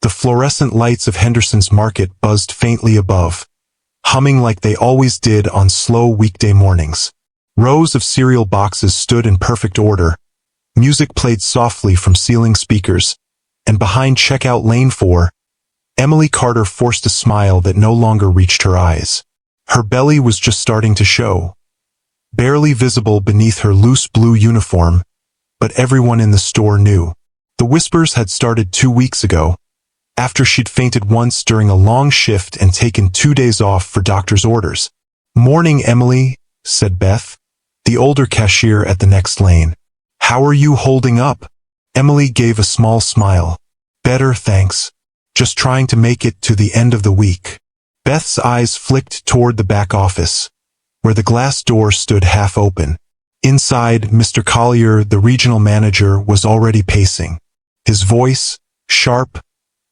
The fluorescent lights of Henderson's Market buzzed faintly above, humming like they always did on slow weekday mornings. Rows of cereal boxes stood in perfect order. Music played softly from ceiling speakers, and behind checkout lane 4, Emily Carter forced a smile that no longer reached her eyes. Her belly was just starting to show, barely visible beneath her loose blue uniform, but everyone in the store knew. The whispers had started 2 weeks ago, after she'd fainted once during a long shift and taken 2 days off for doctor's orders. "Morning, Emily," said Beth, the older cashier at the next lane. "How are you holding up?" Emily gave a small smile. "Better, thanks. Just trying to make it to the end of the week." Beth's eyes flicked toward the back office, where the glass door stood half open. Inside, Mr. Collier, the regional manager, was already pacing. His voice, sharp,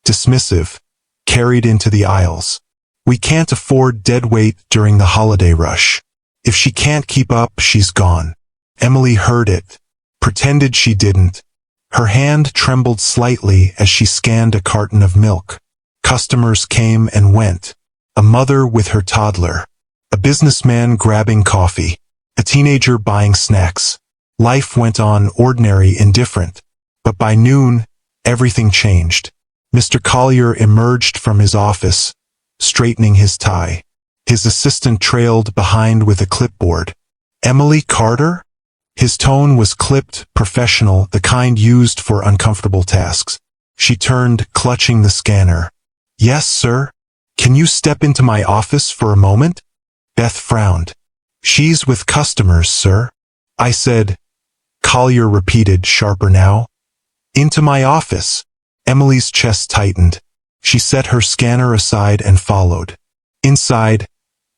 dismissive, carried into the aisles. "We can't afford dead weight during the holiday rush. If she can't keep up, she's gone." Emily heard it, pretended she didn't. Her hand trembled slightly as she scanned a carton of milk. Customers came and went. A mother with her toddler. A businessman grabbing coffee. A teenager buying snacks. Life went on ordinary, indifferent. But by noon, everything changed. Mr. Collier emerged from his office, straightening his tie. His assistant trailed behind with a clipboard. "Emily Carter?" His tone was clipped, professional, the kind used for uncomfortable tasks. She turned, clutching the scanner. "Yes, sir. Can you step into my office for a moment?" Beth frowned. "She's with customers, sir." "I said," Collier repeated, sharper now. "Into my office." Emily's chest tightened. She set her scanner aside and followed. Inside,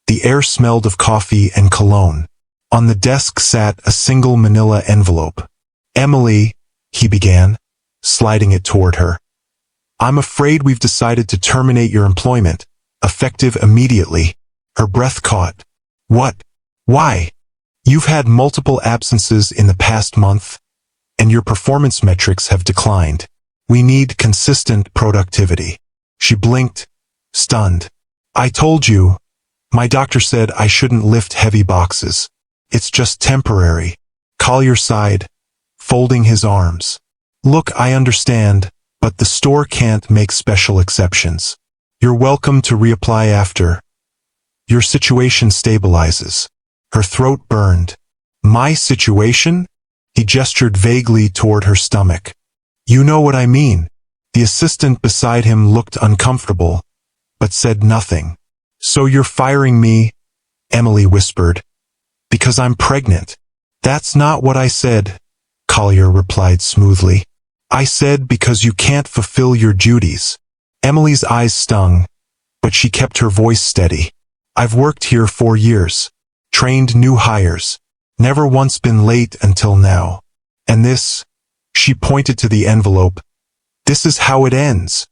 the air smelled of coffee and cologne. On the desk sat a single manila envelope. "Emily," he began, sliding it toward her. "I'm afraid we've decided to terminate your employment, effective immediately." Her breath caught. "What? Why?" "You've had multiple absences in the past month, and your performance metrics have declined. We need consistent productivity." She blinked, stunned. "I told you. My doctor said I shouldn't lift heavy boxes. It's just temporary." Collier sighed, folding his arms. "Look, I understand, but the store can't make special exceptions. You're welcome to reapply after your situation stabilizes." Her throat burned. "My situation?" He gestured vaguely toward her stomach. "You know what I mean." The assistant beside him looked uncomfortable, but said nothing. "So you're firing me?" Emily whispered. "Because I'm pregnant." "That's not what I said," Collier replied smoothly. "I said because you can't fulfill your duties." Emily's eyes stung, but she kept her voice steady. "I've worked here 4 years, trained new hires, never once been late until now. And this," she pointed to the envelope, "this is how it ends."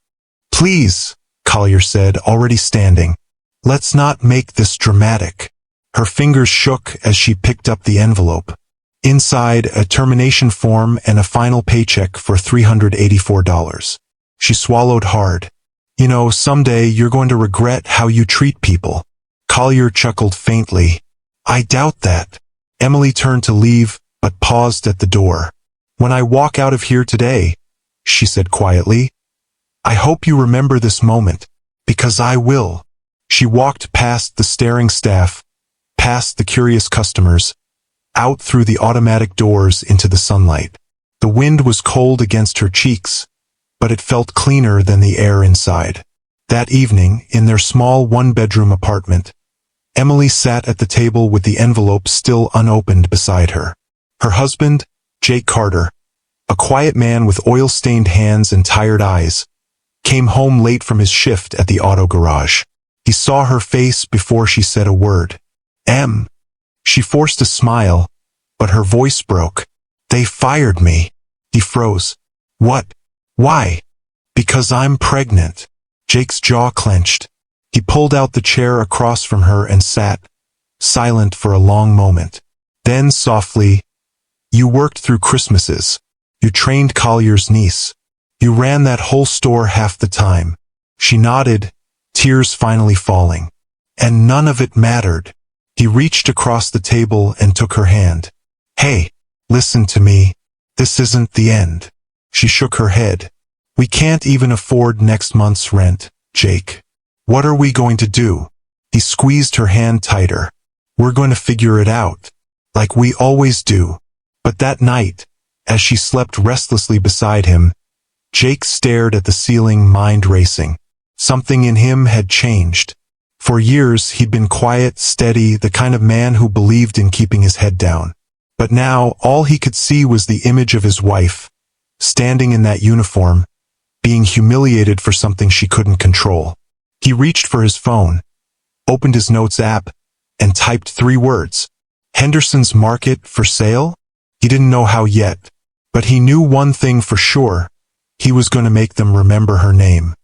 "Please," Collier said, already standing. "Let's not make this dramatic." Her fingers shook as she picked up the envelope. Inside, a termination form and a final paycheck for $384. She swallowed hard. "You know, someday you're going to regret how you treat people." Collier chuckled faintly. "I doubt that." Emily turned to leave, but paused at the door. "When I walk out of here today," she said quietly, "I hope you remember this moment, because I will." She walked past the staring staff, past the curious customers, out through the automatic doors into the sunlight. The wind was cold against her cheeks, but it felt cleaner than the air inside. That evening, in their small one-bedroom apartment, Emily sat at the table with the envelope still unopened beside her. Her husband, Jake Carter, a quiet man with oil-stained hands and tired eyes, came home late from his shift at the auto garage. He saw her face before she said a word. "Em." She forced a smile, but her voice broke. "They fired me." He froze. "What? Why?" "Because I'm pregnant." Jake's jaw clenched. He pulled out the chair across from her and sat, silent for a long moment. Then softly, "You worked through Christmases. You trained Collier's niece. You ran that whole store half the time. She nodded, tears finally falling. And none of it mattered. He reached across the table and took her hand. Hey, listen to me. This isn't the end. She shook her head. We can't even afford next month's rent, Jake. What are we going to do? He squeezed her hand tighter. We're going to figure it out. Like we always do. But that night, as she slept restlessly beside him, Jake stared at the ceiling, mind racing. Something in him had changed. For years he'd been quiet, steady, the kind of man who believed in keeping his head down. But now all he could see was the image of his wife, standing in that uniform, being humiliated for something she couldn't control. He reached for his phone, opened his notes app, and typed 3 words. Henderson's Market for sale? He didn't know how yet, but he knew one thing for sure. He was going to make them remember her name.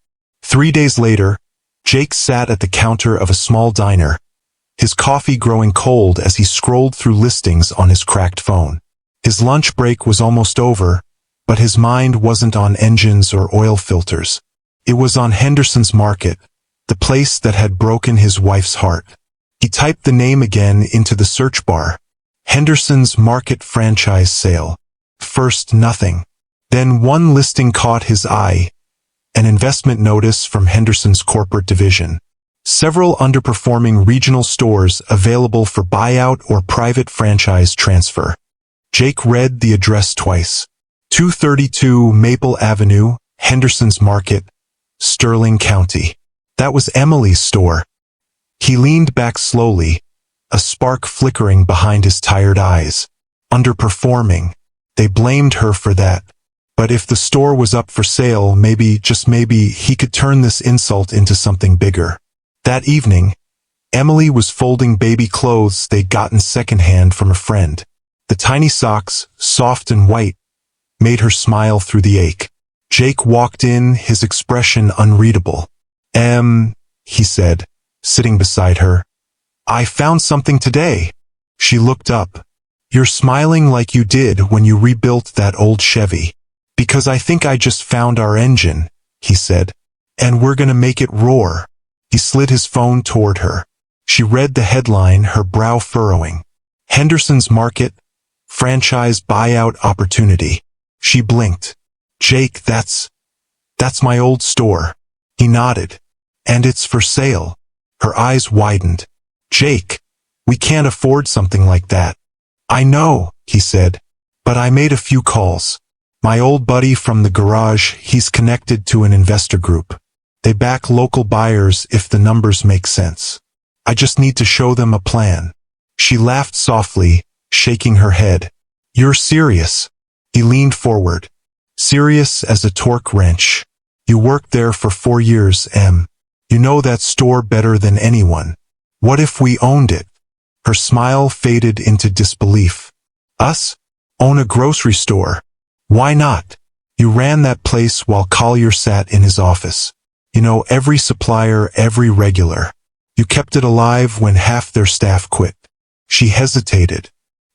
3 days later, Jake sat at the counter of a small diner, his coffee growing cold as he scrolled through listings on his cracked phone. His lunch break was almost over, but his mind wasn't on engines or oil filters. It was on Henderson's Market, the place that had broken his wife's heart. He typed the name again into the search bar. Henderson's Market franchise sale. First, nothing. Then one listing caught his eye. An investment notice from Henderson's corporate division. Several underperforming regional stores available for buyout or private franchise transfer. Jake read the address twice. 232 Maple Avenue, Henderson's Market, Sterling County. That was Emily's store. He leaned back slowly, a spark flickering behind his tired eyes. Underperforming. They blamed her for that. But if the store was up for sale, maybe, just maybe, he could turn this insult into something bigger. That evening, Emily was folding baby clothes they'd gotten secondhand from a friend. The tiny socks, soft and white, made her smile through the ache. Jake walked in, his expression unreadable. He said, sitting beside her. I found something today. She looked up. You're smiling like you did when you rebuilt that old Chevy. Because I think I just found our engine, he said. And we're gonna make it roar. He slid his phone toward her. She read the headline, her brow furrowing. Henderson's Market, franchise buyout opportunity. She blinked. Jake, that's my old store. He nodded. And it's for sale. Her eyes widened. Jake, we can't afford something like that. I know, he said. But I made a few calls. My old buddy from the garage, he's connected to an investor group. They back local buyers if the numbers make sense. I just need to show them a plan. She laughed softly, shaking her head. You're serious? He leaned forward. Serious as a torque wrench. You worked there for 4 years, Em. You know that store better than anyone. What if we owned it? Her smile faded into disbelief. Us? Own a grocery store? Why not? You ran that place while Collier sat in his office. You know every supplier, every regular. You kept it alive when half their staff quit. She hesitated.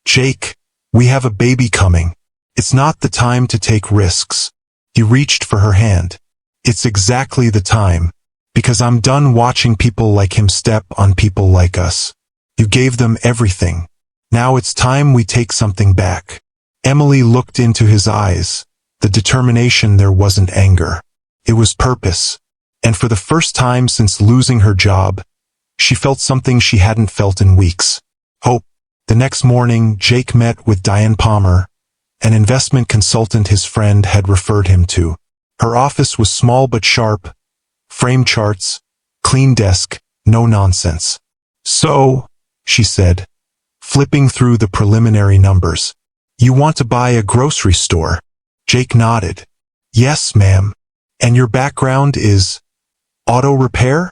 Jake, we have a baby coming. It's not the time to take risks. He reached for her hand. It's exactly the time. Because I'm done watching people like him step on people like us. You gave them everything. Now it's time we take something back. Emily looked into his eyes. The determination there wasn't anger. It was purpose. And for the first time since losing her job, she felt something she hadn't felt in weeks. Hope. The next morning, Jake met with Diane Palmer, an investment consultant his friend had referred him to. Her office was small but sharp. Frame charts, clean desk, no nonsense. So, she said, flipping through the preliminary numbers. You want to buy a grocery store? Jake nodded. Yes, ma'am. And your background is auto repair?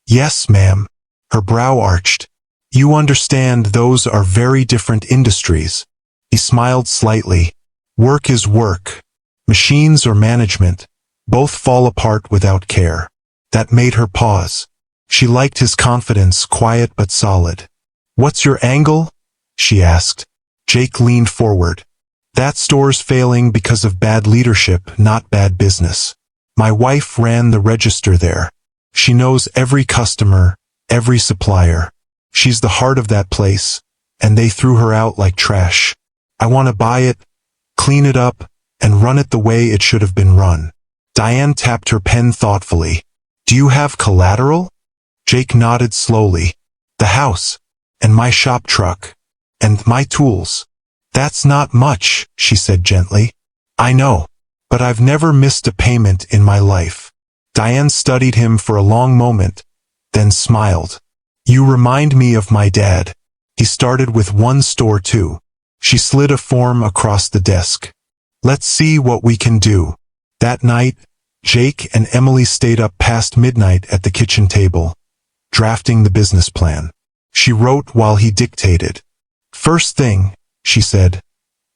Yes, ma'am. Her brow arched. You understand those are very different industries. He smiled slightly. Work is work. Machines or management, both fall apart without care. That made her pause. She liked his confidence, quiet but solid. What's your angle? She asked. Jake leaned forward. That store's failing because of bad leadership, not bad business. My wife ran the register there. She knows every customer, every supplier. She's the heart of that place, and they threw her out like trash. I want to buy it, clean it up, and run it the way it should have been run." Diane tapped her pen thoughtfully. "Do you have collateral?" Jake nodded slowly. "The house, and my shop truck, and my tools." "That's not much," she said gently. "I know, but I've never missed a payment in my life." Diane studied him for a long moment, then smiled. "You remind me of my dad. He started with one store too." She slid a form across the desk. "Let's see what we can do." That night, Jake and Emily stayed up past midnight at the kitchen table, drafting the business plan. She wrote while he dictated. "First thing," she said,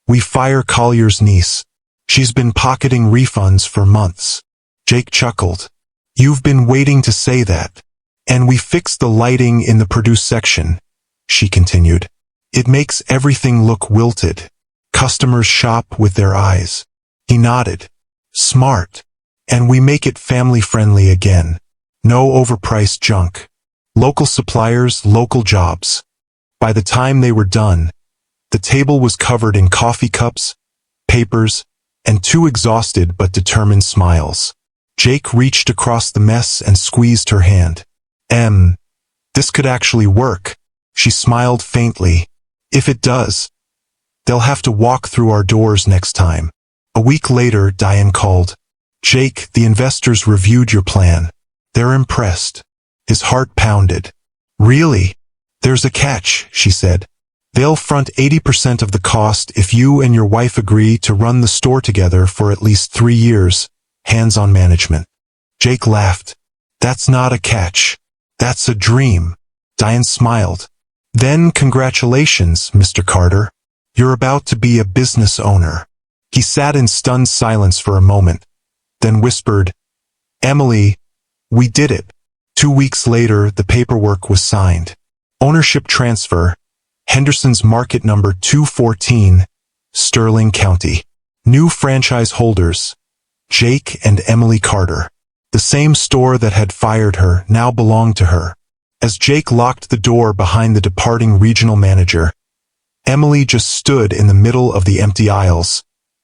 "we fire Collier's niece. She's been pocketing refunds for months." Jake chuckled. "You've been waiting to say that. And we fixed the lighting in the produce section," she continued. "It makes everything look wilted. Customers shop with their eyes." He nodded. "Smart. And we make it family-friendly again. No overpriced junk. Local suppliers, local jobs." By the time they were done, the table was covered in coffee cups, papers, and two exhausted but determined smiles. Jake reached across the mess and squeezed her hand. This could actually work." She smiled faintly. "If it does, they'll have to walk through our doors next time." A week later, Diane called. "Jake, the investors reviewed your plan. They're impressed." His heart pounded. "Really? There's a catch," she said. "They'll front 80% of the cost if you and your wife agree to run the store together for at least 3 years, hands-on management." Jake laughed. "That's not a catch. That's a dream." Diane smiled. "Then congratulations, Mr. Carter. You're about to be a business owner." He sat in stunned silence for a moment, then whispered, "Emily, we did it." 2 weeks later, the paperwork was signed. Ownership transfer, Henderson's Market number 214, Sterling County. New franchise holders, Jake and Emily Carter. The same store that had fired her now belonged to her. As Jake locked the door behind the departing regional manager, Emily just stood in the middle of the empty aisles,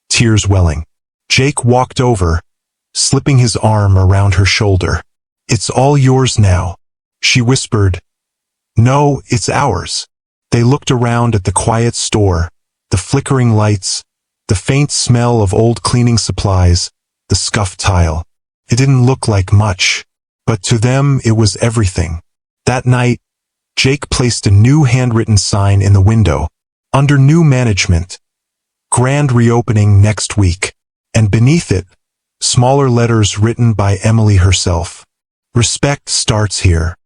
tears welling. Jake walked over, slipping his arm around her shoulder. "It's all yours now," she whispered. "No, it's ours." They looked around at the quiet store, the flickering lights, the faint smell of old cleaning supplies, the scuffed tile. It didn't look like much, but to them it was everything. That night, Jake placed a new handwritten sign in the window, under new management, grand reopening next week, and beneath it, smaller letters written by Emily herself. "Respect starts here."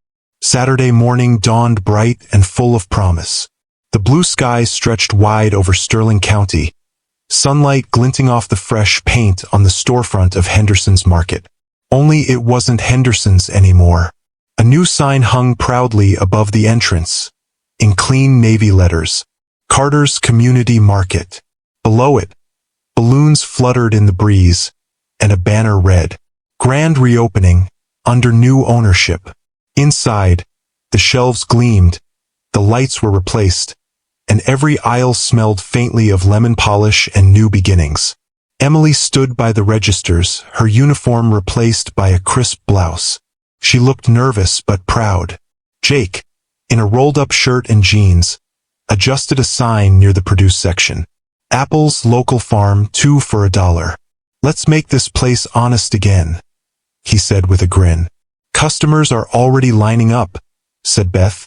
Saturday morning dawned bright and full of promise. The blue sky stretched wide over Sterling County, sunlight glinting off the fresh paint on the storefront of Henderson's Market. Only it wasn't Henderson's anymore. A new sign hung proudly above the entrance, in clean navy letters, "Carter's Community Market." Below it, balloons fluttered in the breeze, and a banner read, "Grand Reopening, under new ownership." Inside, the shelves gleamed, the lights were replaced, and every aisle smelled faintly of lemon polish and new beginnings. Emily stood by the registers, her uniform replaced by a crisp blouse. She looked nervous but proud. Jake, in a rolled-up shirt and jeans, adjusted a sign near the produce section. "Apples, local farm, 2 for $1. Let's make this place honest again," he said with a grin. "Customers are already lining up," said Beth,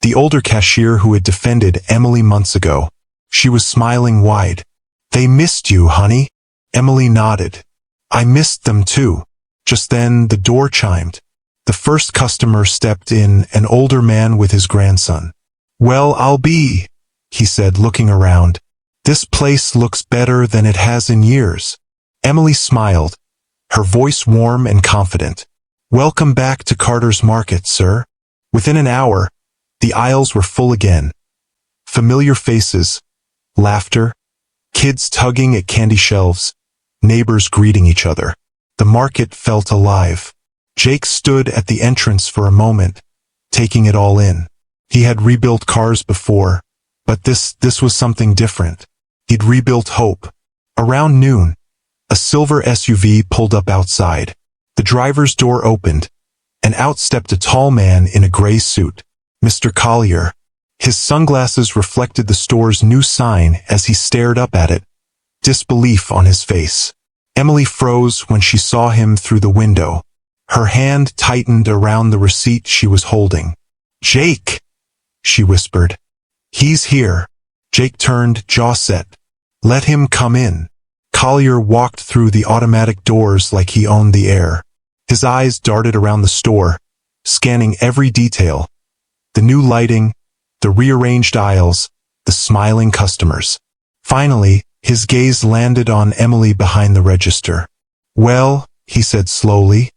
the older cashier who had defended Emily months ago. She was smiling wide. "They missed you, honey." Emily nodded. "I missed them too." Just then, the door chimed. The first customer stepped in, an older man with his grandson. "Well, I'll be," he said, looking around. "This place looks better than it has in years." Emily smiled, her voice warm and confident. "Welcome back to Carter's Market, sir." Within an hour, the aisles were full again. Familiar faces, laughter, Kids tugging at candy shelves, neighbors greeting each other. The market felt alive. Jake stood at the entrance for a moment, taking it all in. He had rebuilt cars before, but this was something different. He'd rebuilt hope. Around noon, a silver SUV pulled up outside. The driver's door opened, and out stepped a tall man in a gray suit. Mr. Collier. His sunglasses reflected the store's new sign as he stared up at it, disbelief on his face. Emily froze when she saw him through the window. Her hand tightened around the receipt she was holding. "Jake," she whispered. "He's here." Jake turned, jaw set. "Let him come in." Collier walked through the automatic doors like he owned the air. His eyes darted around the store, scanning every detail. The new lighting, the rearranged aisles, the smiling customers. Finally, his gaze landed on Emily behind the register. "Well," he said slowly,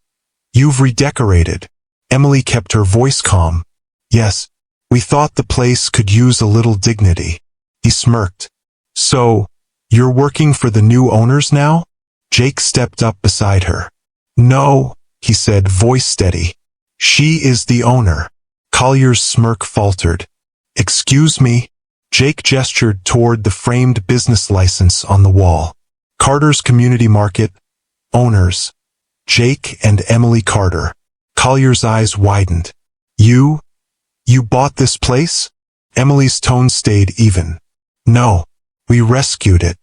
"you've redecorated." Emily kept her voice calm. "Yes, we thought the place could use a little dignity." He smirked. "So, you're working for the new owners now?" Jake stepped up beside her. "No," he said, voice steady. "She is the owner." Collier's smirk faltered. "Excuse me?" Jake gestured toward the framed business license on the wall. Carter's Community Market, owners. Jake and Emily Carter. Collier's eyes widened. You bought this place?" Emily's tone stayed even. "No, we rescued it."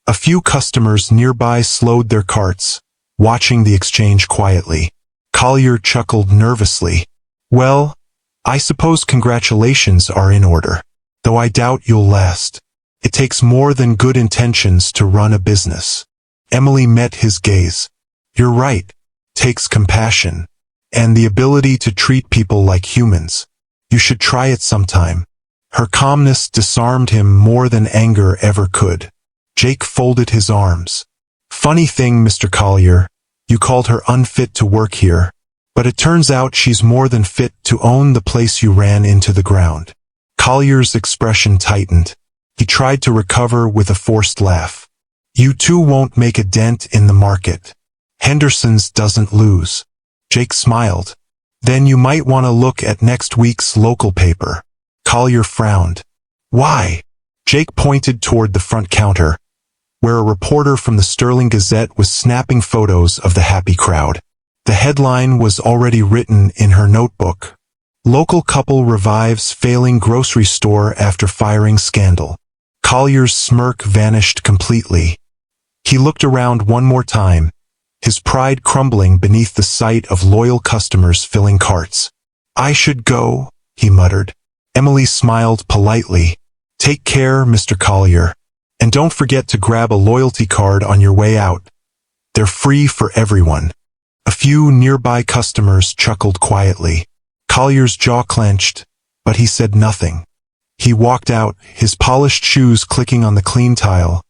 A few customers nearby slowed their carts, watching the exchange quietly. Collier chuckled nervously. "Well, I suppose congratulations are in order, though I doubt you'll last. It takes more than good intentions to run a business." Emily met his gaze. "You're right. Takes compassion, and the ability to treat people like humans. You should try it sometime." Her calmness disarmed him more than anger ever could. Jake folded his arms. "Funny thing, Mr. Collier, you called her unfit to work here, but it turns out she's more than fit to own the place you ran into the ground." Collier's expression tightened. He tried to recover with a forced laugh. "You two won't make a dent in the market. Henderson's doesn't lose." Jake smiled. "Then you might want to look at next week's local paper." Collier frowned. "Why?" Jake pointed toward the front counter, where a reporter from the Sterling Gazette was snapping photos of the happy crowd. The headline was already written in her notebook. "Local couple revives failing grocery store after firing scandal." Collier's smirk vanished completely. He looked around one more time, his pride crumbling beneath the sight of loyal customers filling carts. "I should go," he muttered. Emily smiled politely. "Take care, Mr. Collier. And don't forget to grab a loyalty card on your way out. They're free for everyone." A few nearby customers chuckled quietly. Collier's jaw clenched, but he said nothing. He walked out, his polished shoes clicking on the clean tile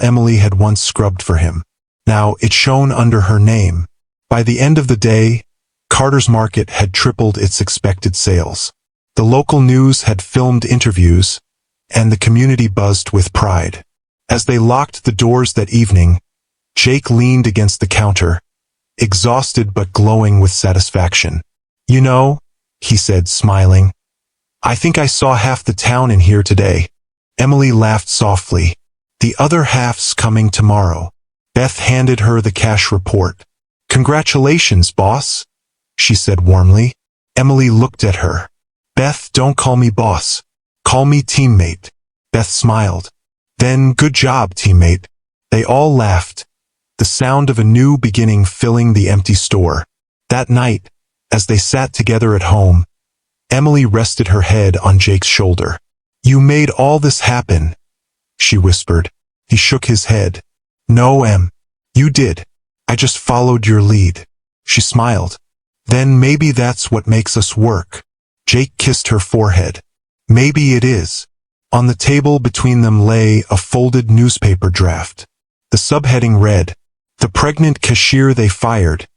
Emily had once scrubbed for him. Now it shone under her name. By the end of the day, Carter's Market had tripled its expected sales. The local news had filmed interviews, and the community buzzed with pride. As they locked the doors that evening, Jake leaned against the counter, exhausted but glowing with satisfaction. "You know," he said, smiling, "I think I saw half the town in here today." Emily laughed softly. "The other half's coming tomorrow." Beth handed her the cash report. "Congratulations, boss," she said warmly. Emily looked at her. "Beth, don't call me boss. Call me teammate." Beth smiled. "Then good job, teammate." They all laughed, the sound of a new beginning filling the empty store. That night, as they sat together at home, Emily rested her head on Jake's shoulder. "You made all this happen," she whispered. He shook his head. "No, Em. You did. I just followed your lead." She smiled. "Then maybe that's what makes us work." Jake kissed her forehead. "Maybe it is." On the table between them lay a folded newspaper draft. The subheading read, "The pregnant cashier they fired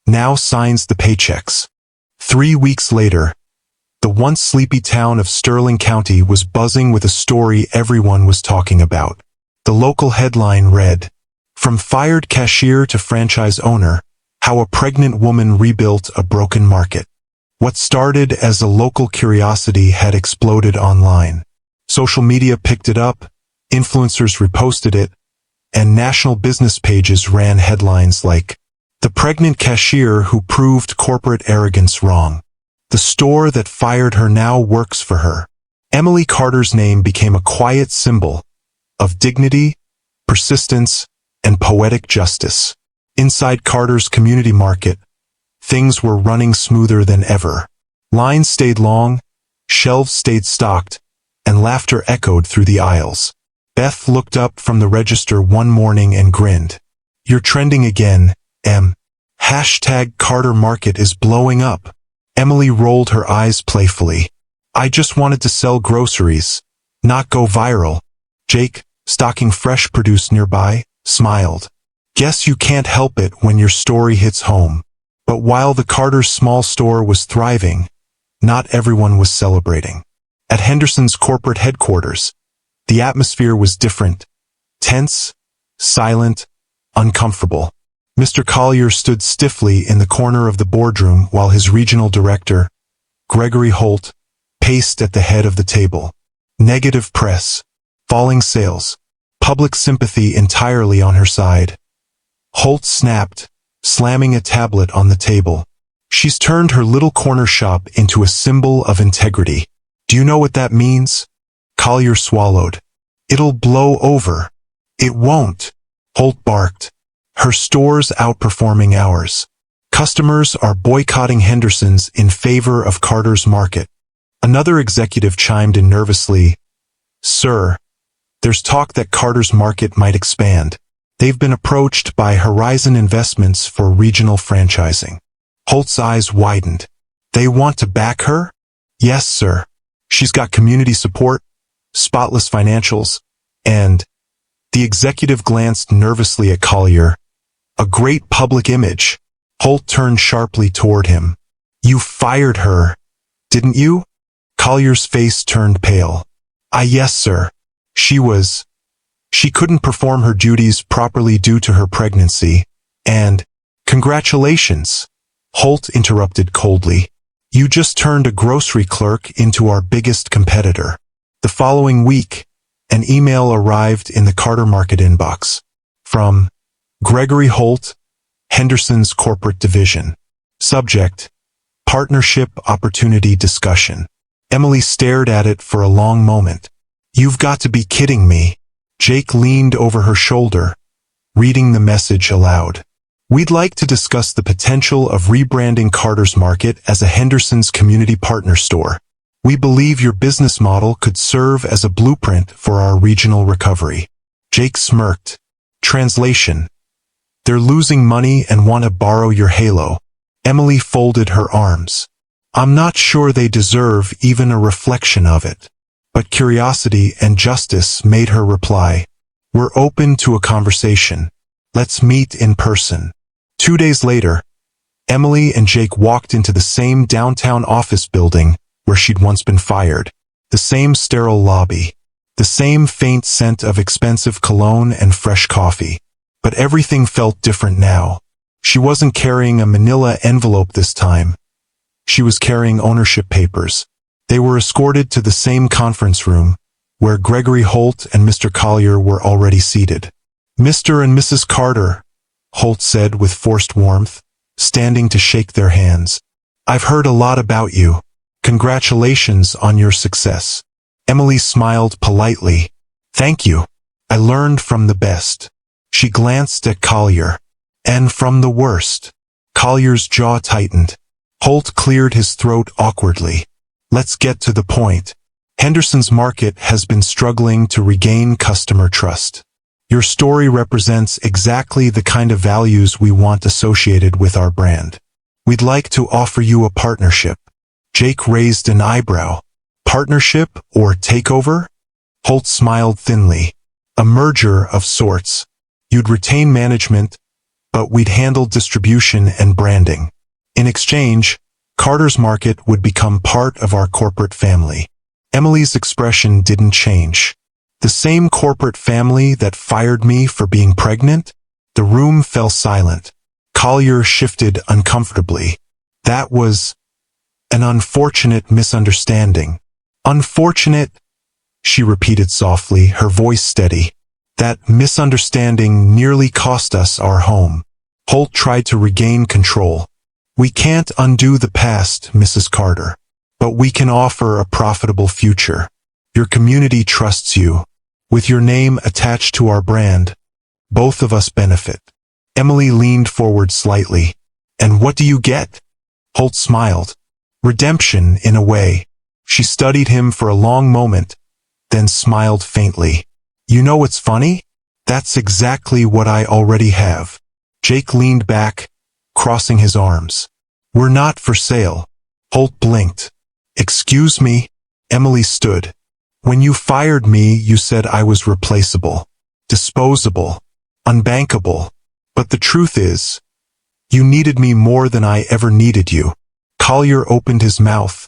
now signs the paychecks." 3 weeks later, the once sleepy town of Sterling County was buzzing with a story everyone was talking about. The local headline read, "From fired cashier to franchise owner, how a pregnant woman rebuilt a broken market." What started as a local curiosity had exploded online. Social media picked it up, influencers reposted it, and national business pages ran headlines like, "The pregnant cashier who proved corporate arrogance wrong. The store that fired her now works for her." Emily Carter's name became a quiet symbol of dignity, persistence, and poetic justice. Inside Carter's community market, things were running smoother than ever. Lines stayed long, shelves stayed stocked, and laughter echoed through the aisles. Beth looked up from the register one morning and grinned. "You're trending again, Em. Hashtag Carter Market is blowing up." Emily rolled her eyes playfully. "I just wanted to sell groceries, not go viral." Jake, stocking fresh produce nearby, smiled. "Guess you can't help it when your story hits home." But while the Carter's small store was thriving, not everyone was celebrating. At Henderson's corporate headquarters, the atmosphere was different, tense, silent, uncomfortable. Mr. Collier stood stiffly in the corner of the boardroom while his regional director, Gregory Holt, paced at the head of the table. Negative press, falling sales, public sympathy entirely on her side. Holt snapped, slamming a tablet on the table. "She's turned her little corner shop into a symbol of integrity. Do you know what that means?" Collier swallowed. "It'll blow over." "It won't," Holt barked. "Her store's outperforming ours. Customers are boycotting Henderson's in favor of Carter's Market." Another executive chimed in nervously, "Sir, there's talk that Carter's Market might expand. They've been approached by Horizon Investments for regional franchising." Holt's eyes widened. "They want to back her?" "Yes, sir. She's got community support, spotless financials, and..." The executive glanced nervously at Collier. "A great public image." Holt turned sharply toward him. "You fired her, didn't you?" Collier's face turned pale. Yes, sir. She couldn't perform her duties properly due to her pregnancy, and..." "Congratulations," Holt interrupted coldly. "You just turned a grocery clerk into our biggest competitor." The following week, an email arrived in the Carter Market inbox. From Gregory Holt, Henderson's Corporate Division. Subject: Partnership Opportunity Discussion. Emily stared at it for a long moment. "You've got to be kidding me." Jake leaned over her shoulder, reading the message aloud. "We'd like to discuss the potential of rebranding Carter's Market as a Henderson's Community Partner Store. We believe your business model could serve as a blueprint for our regional recovery." Jake smirked. Translation: "They're losing money and want to borrow your halo." Emily folded her arms. "I'm not sure they deserve even a reflection of it." But curiosity and justice made her reply, "We're open to a conversation. Let's meet in person." 2 days later, Emily and Jake walked into the same downtown office building where she'd once been fired. The same sterile lobby. The same faint scent of expensive cologne and fresh coffee. But everything felt different now. She wasn't carrying a manila envelope this time. She was carrying ownership papers. They were escorted to the same conference room, where Gregory Holt and Mr. Collier were already seated. "Mr. and Mrs. Carter," Holt said with forced warmth, standing to shake their hands. "I've heard a lot about you. Congratulations on your success." Emily smiled politely. "Thank you. I learned from the best." She glanced at Collier. "And from the worst." Collier's jaw tightened. Holt cleared his throat awkwardly. "Let's get to the point. Henderson's Market has been struggling to regain customer trust. Your story represents exactly the kind of values we want associated with our brand. We'd like to offer you a partnership." Jake raised an eyebrow. "Partnership or takeover?" Holt smiled thinly. "A merger of sorts. You'd retain management, but we'd handle distribution and branding. In exchange, Carter's Market would become part of our corporate family." Emily's expression didn't change. The same corporate family that fired me for being pregnant? The room fell silent. Collier shifted uncomfortably. That was an unfortunate misunderstanding. Unfortunate, she repeated softly, her voice steady. That misunderstanding nearly cost us our home. Holt tried to regain control. We can't undo the past, Mrs. Carter, but we can offer a profitable future. Your community trusts you. With your name attached to our brand, both of us benefit. Emily leaned forward slightly. And what do you get? Holt smiled. Redemption, in a way. She studied him for a long moment, then smiled faintly. You know what's funny? That's exactly what I already have. Jake leaned back, crossing his arms. We're not for sale. Holt blinked. Excuse me? Emily stood. When you fired me, you said I was replaceable, disposable, unbankable. But the truth is, you needed me more than I ever needed you. Collier opened his mouth,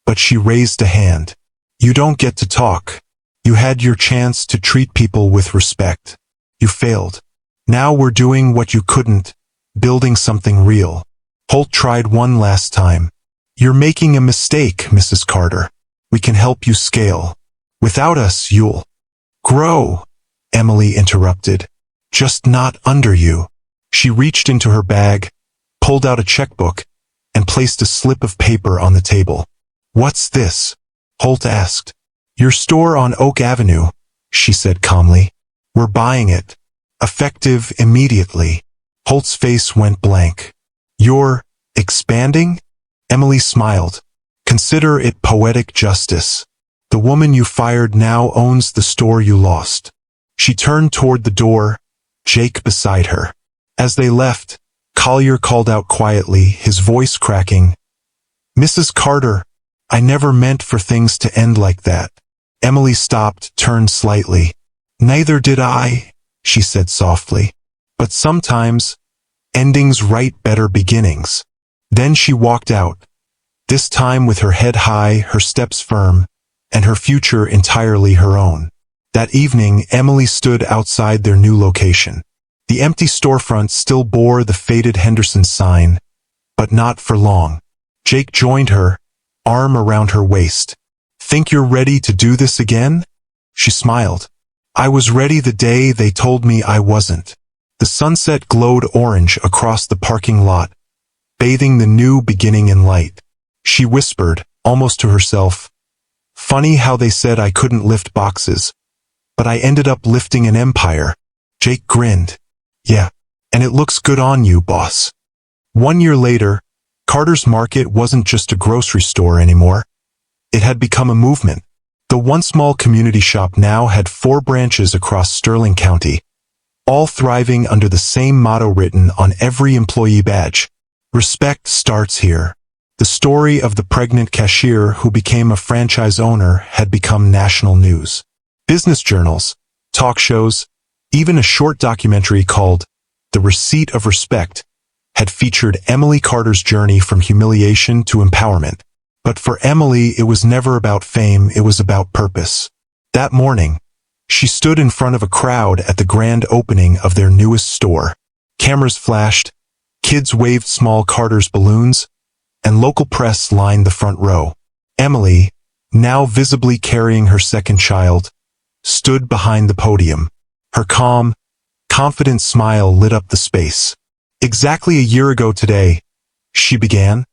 but she raised a hand. You don't get to talk. You had your chance to treat people with respect. You failed. Now we're doing what you couldn't, building something real. Holt tried one last time. You're making a mistake, Mrs. Carter. We can help you scale. Without us, you'll grow, Emily interrupted. Just not under you. She reached into her bag, pulled out a checkbook, and placed a slip of paper on the table. What's this? Holt asked. Your store on Oak Avenue, she said calmly. We're buying it. Effective immediately. Holt's face went blank. You're expanding? Emily smiled. Consider it poetic justice. The woman you fired now owns the store you lost. She turned toward the door, Jake beside her. As they left, Collier called out quietly, his voice cracking. Mrs. Carter, I never meant for things to end like that. Emily stopped, turned slightly. Neither did I, she said softly. But sometimes, endings write better beginnings. Then she walked out, this time with her head high, her steps firm, and her future entirely her own. That evening, Emily stood outside their new location. The empty storefront still bore the faded Henderson sign, but not for long. Jake joined her, arm around her waist. Think you're ready to do this again? She smiled. I was ready the day they told me I wasn't. The sunset glowed orange across the parking lot, bathing the new beginning in light. She whispered, almost to herself, funny how they said I couldn't lift boxes, but I ended up lifting an empire. Jake grinned. Yeah, and it looks good on you, boss. 1 year later, Carter's Market wasn't just a grocery store anymore. It had become a movement. The once small community shop now had 4 branches across Sterling County, all thriving under the same motto written on every employee badge. Respect starts here. The story of the pregnant cashier who became a franchise owner had become national news. Business journals, talk shows, even a short documentary called The Receipt of Respect had featured Emily Carter's journey from humiliation to empowerment. But for Emily, it was never about fame, it was about purpose. That morning, she stood in front of a crowd at the grand opening of their newest store. Cameras flashed, kids waved small Carter's balloons, and local press lined the front row. Emily, now visibly carrying her second child, stood behind the podium. Her calm, confident smile lit up the space. Exactly a year ago today, she began,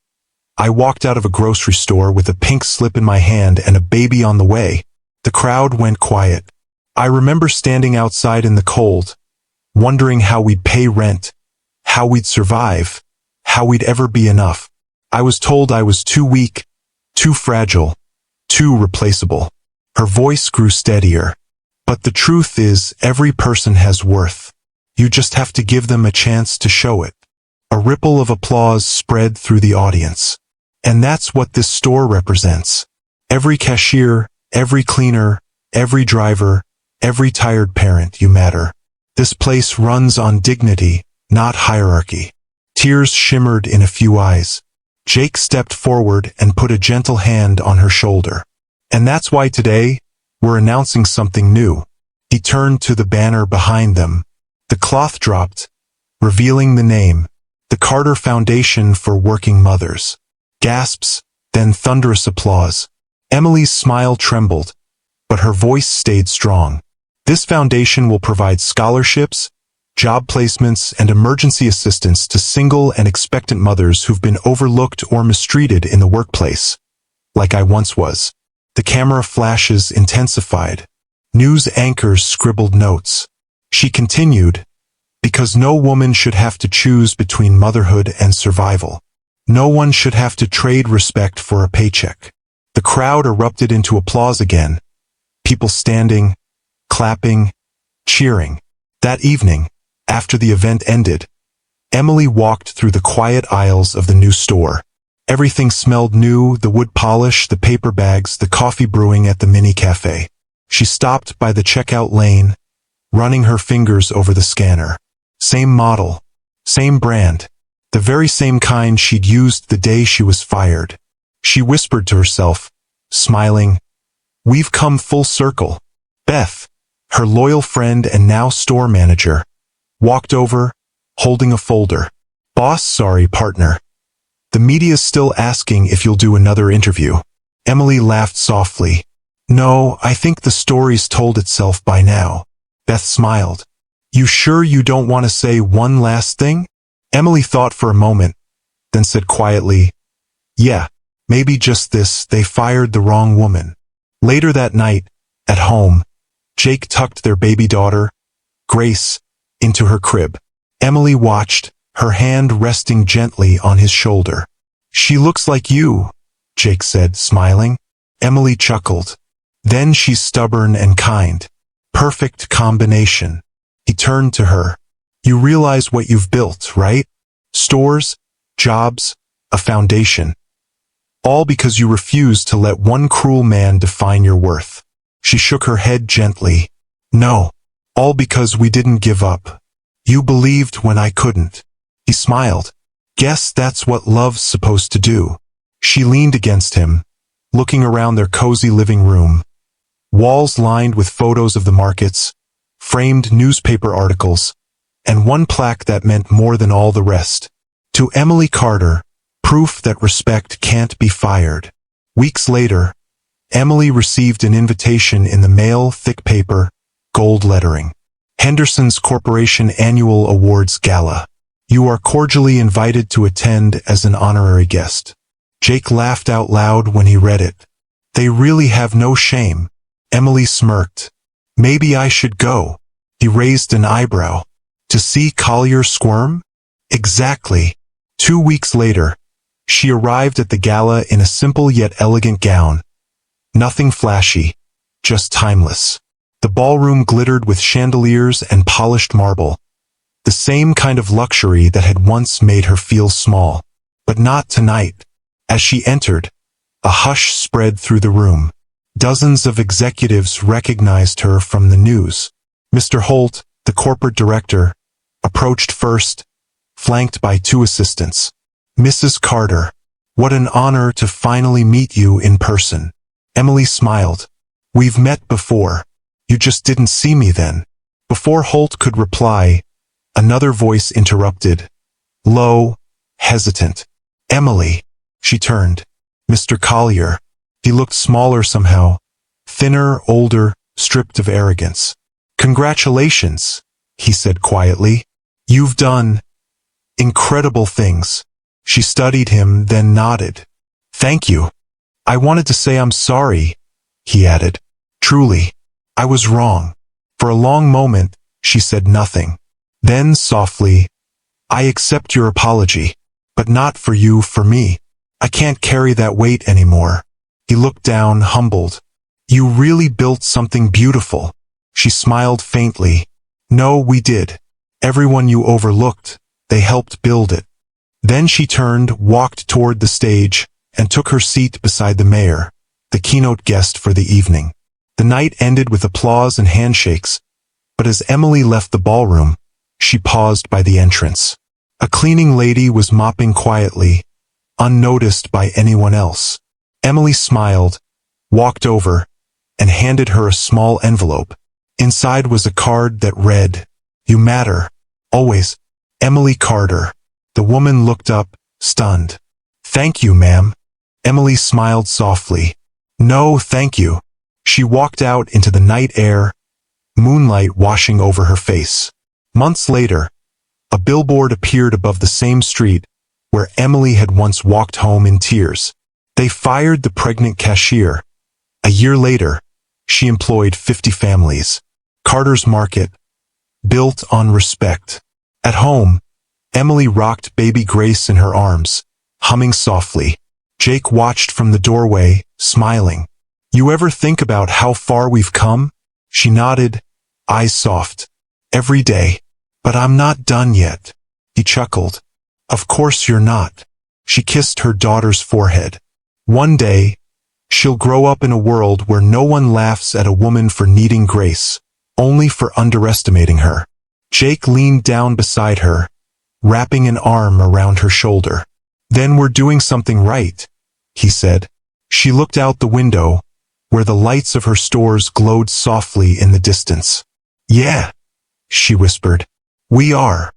I walked out of a grocery store with a pink slip in my hand and a baby on the way. The crowd went quiet. I remember standing outside in the cold, wondering how we'd pay rent, how we'd survive, how we'd ever be enough. I was told I was too weak, too fragile, too replaceable. Her voice grew steadier. But the truth is, every person has worth. You just have to give them a chance to show it. A ripple of applause spread through the audience. And that's what this store represents. Every cashier, every cleaner, every driver, every tired parent, you matter. This place runs on dignity, not hierarchy. Tears shimmered in a few eyes. Jake stepped forward and put a gentle hand on her shoulder. And that's why today, We're announcing something new. He turned to the banner behind them. The cloth dropped, revealing the name, the Carter Foundation for Working Mothers. Gasps, then thunderous applause. Emily's smile trembled, but her voice stayed strong. This foundation will provide scholarships, job placements, and emergency assistance to single and expectant mothers who've been overlooked or mistreated in the workplace, like I once was. The camera flashes intensified. News anchors scribbled notes. She continued, because no woman should have to choose between motherhood and survival. No one should have to trade respect for a paycheck. The crowd erupted into applause again, people standing, clapping, cheering. That evening, after the event ended, Emily walked through the quiet aisles of the new store. Everything smelled new, the wood polish, the paper bags, the coffee brewing at the mini cafe. She stopped by the checkout lane, running her fingers over the scanner. Same model, same brand, the very same kind she'd used the day she was fired. She whispered to herself, smiling, "We've come full circle." Beth, her loyal friend and now store manager, walked over, holding a folder. "Boss, sorry, partner. The media's still asking if you'll do another interview." Emily laughed softly. "No, I think the story's told itself by now." Beth smiled. "You sure you don't want to say one last thing?" Emily thought for a moment, then said quietly, "Yeah, maybe just this, they fired the wrong woman." Later that night, at home, Jake tucked their baby daughter, Grace, into her crib. Emily watched, her hand resting gently on his shoulder. "She looks like you," Jake said, smiling. Emily chuckled. "Then she's stubborn and kind. Perfect combination." He turned to her. "You realize what you've built, right? Stores, jobs, a foundation. All because you refused to let one cruel man define your worth." She shook her head gently. "No, all because we didn't give up. You believed when I couldn't." He smiled. "Guess that's what love's supposed to do." She leaned against him, looking around their cozy living room. Walls lined with photos of the markets, framed newspaper articles, and one plaque that meant more than all the rest. "To Emily Carter, proof that respect can't be fired." Weeks later, Emily received an invitation in the mail, thick paper, gold lettering. "Henderson's Corporation Annual Awards Gala. You are cordially invited to attend as an honorary guest." Jake laughed out loud when he read it. "They really have no shame." Emily smirked. "Maybe I should go." He raised an eyebrow. "To see Collier squirm?" "Exactly." 2 weeks later, she arrived at the gala in a simple yet elegant gown. Nothing flashy, just timeless. The ballroom glittered with chandeliers and polished marble. The same kind of luxury that had once made her feel small. But not tonight. As she entered, a hush spread through the room. Dozens of executives recognized her from the news. Mr. Holt, the corporate director, approached first, flanked by 2 assistants. "Mrs. Carter, what an honor to finally meet you in person." Emily smiled. "We've met before. You just didn't see me then." Before Holt could reply, another voice interrupted. Low, hesitant. "Emily." She turned. "Mr. Collier." He looked smaller somehow, thinner, older, stripped of arrogance. "Congratulations," he said quietly. "You've done incredible things." She studied him, then nodded. "Thank you. I wanted to say I'm sorry," he added. "Truly, I was wrong." For a long moment, she said nothing. Then softly, "I accept your apology, but not for you, for me. I can't carry that weight anymore." He looked down, humbled. "You really built something beautiful." She smiled faintly. "No, we did. Everyone you overlooked, they helped build it." Then she turned, walked toward the stage, and took her seat beside the mayor, the keynote guest for the evening. The night ended with applause and handshakes, but as Emily left the ballroom, she paused by the entrance. A cleaning lady was mopping quietly, unnoticed by anyone else. Emily smiled, walked over, and handed her a small envelope. Inside was a card that read, "You matter. Always. Emily Carter." The woman looked up, stunned. "Thank you, ma'am." Emily smiled softly. "No, thank you." She walked out into the night air, moonlight washing over her face. Months later, a billboard appeared above the same street where Emily had once walked home in tears. They fired the pregnant cashier. A year later, she employed 50 families. Carter's Market, built on respect. At home, Emily rocked baby Grace in her arms, humming softly. Jake watched from the doorway, smiling. "You ever think about how far we've come?" She nodded, eyes soft. "Every day. But I'm not done yet." He chuckled. "Of course you're not." She kissed her daughter's forehead. "One day, she'll grow up in a world where no one laughs at a woman for needing grace, only for underestimating her." Jake leaned down beside her, wrapping an arm around her shoulder. "Then we're doing something right," he said. She looked out the window, where the lights of her stores glowed softly in the distance. "Yeah," she whispered. "We are."